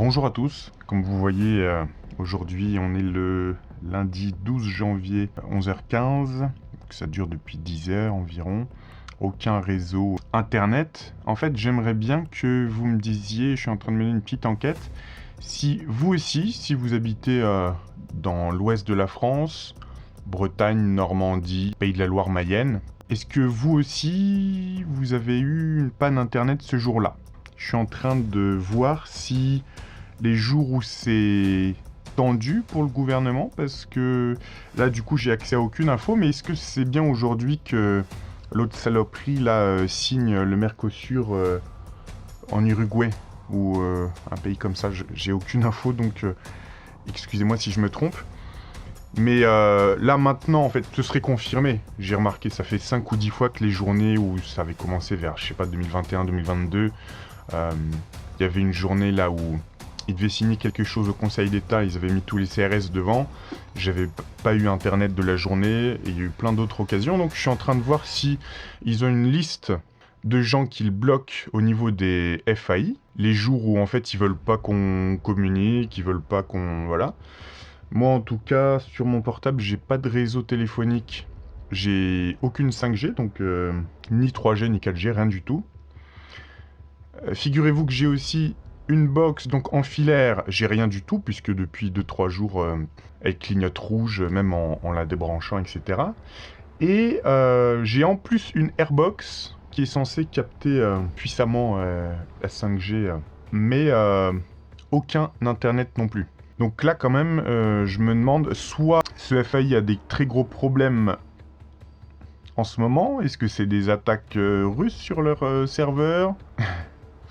Bonjour à tous, comme vous voyez, aujourd'hui on est le lundi 12 janvier 11h15, donc ça dure depuis 10 heures environ, aucun réseau internet. En fait j'aimerais bien que vous me disiez, je suis en train de mener une petite enquête, si vous aussi, si vous habitez dans l'ouest de la France, Bretagne, Normandie, Pays de la Loire, Mayenne, est-ce que vous aussi vous avez eu une panne internet ce jour-là? Je suis en train de voir si les jours où c'est tendu pour le gouvernement, parce que là du coup j'ai accès à aucune info, mais est-ce que c'est bien aujourd'hui que l'autre saloperie là signe le Mercosur en Uruguay ou un pays comme ça? J'ai aucune info, donc excusez-moi si je me trompe. Mais là maintenant en fait ce serait confirmé. J'ai remarqué, ça fait 5 ou 10 fois que les journées où ça avait commencé vers, je sais pas, 2021-2022, il y avait une journée là où ils devaient signer quelque chose au Conseil d'État, ils avaient mis tous les CRS devant, j'avais pas eu internet de la journée, et il y a eu plein d'autres occasions, donc je suis en train de voir si ils ont une liste de gens qu'ils bloquent au niveau des FAI, les jours où en fait ils veulent pas qu'on communique, ils veulent pas qu'on... voilà. Moi en tout cas, sur mon portable, j'ai pas de réseau téléphonique, j'ai aucune 5G, donc ni 3G ni 4G, rien du tout. Figurez-vous que j'ai aussi une box donc en filaire, j'ai rien du tout puisque depuis 2-3 jours elle clignote rouge même en la débranchant, etc. Et j'ai en plus une Airbox qui est censée capter puissamment la 5G, mais aucun internet non plus. Donc là quand même je me demande, soit ce FAI a des très gros problèmes en ce moment, est-ce que c'est des attaques russes sur leur serveur?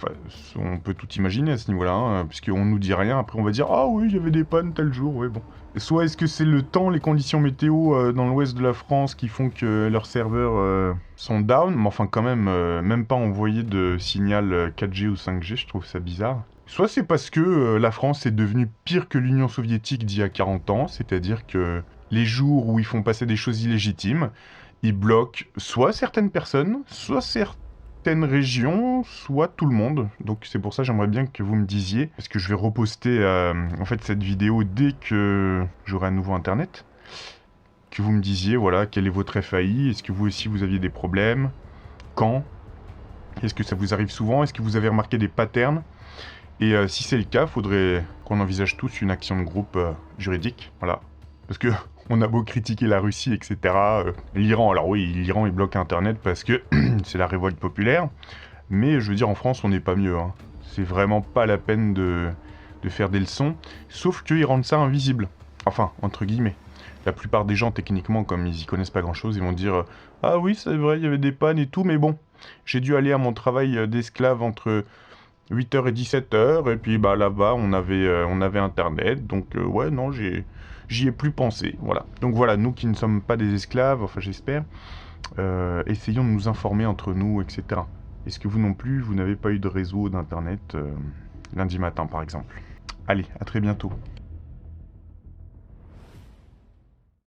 Enfin, on peut tout imaginer à ce niveau-là, hein, puisqu'on nous dit rien, après on va dire « Ah oui, il y avait des pannes tel jour, ouais bon ». Soit est-ce que c'est le temps, les conditions météo dans l'ouest de la France qui font que leurs serveurs sont down, mais enfin quand même pas envoyer de signal 4G ou 5G, je trouve ça bizarre. Soit c'est parce que la France est devenue pire que l'Union soviétique d'il y a 40 ans, c'est-à-dire que les jours où ils font passer des choses illégitimes, ils bloquent soit certaines personnes, soit certaines régions, soit tout le monde. Donc c'est pour ça que j'aimerais bien que vous me disiez, parce que je vais reposter en fait cette vidéo dès que j'aurai un nouveau internet, que vous me disiez, voilà, quel est votre FAI, est-ce que vous aussi vous aviez des problèmes, quand, est-ce que ça vous arrive souvent, est-ce que vous avez remarqué des patterns, et si c'est le cas, faudrait qu'on envisage tous une action de groupe juridique, voilà. Parce que on a beau critiquer la Russie, etc. L'Iran, alors oui, l'Iran il bloque Internet parce que c'est la révolte populaire. Mais je veux dire, en France, on n'est pas mieux. Hein. C'est vraiment pas la peine de faire des leçons. Sauf qu'ils rendent ça invisible. Enfin, entre guillemets. La plupart des gens, techniquement, comme ils y connaissent pas grand-chose, ils vont dire « Ah oui, c'est vrai, il y avait des pannes et tout, mais bon, j'ai dû aller à mon travail d'esclave entre 8h et 17h, et puis bah là-bas, on avait Internet, donc ouais, non, j'y ai plus pensé, voilà. Donc voilà, nous qui ne sommes pas des esclaves, enfin j'espère, essayons de nous informer entre nous, etc. Est-ce que vous non plus, vous n'avez pas eu de réseau d'Internet lundi matin, par exemple? Allez, à très bientôt.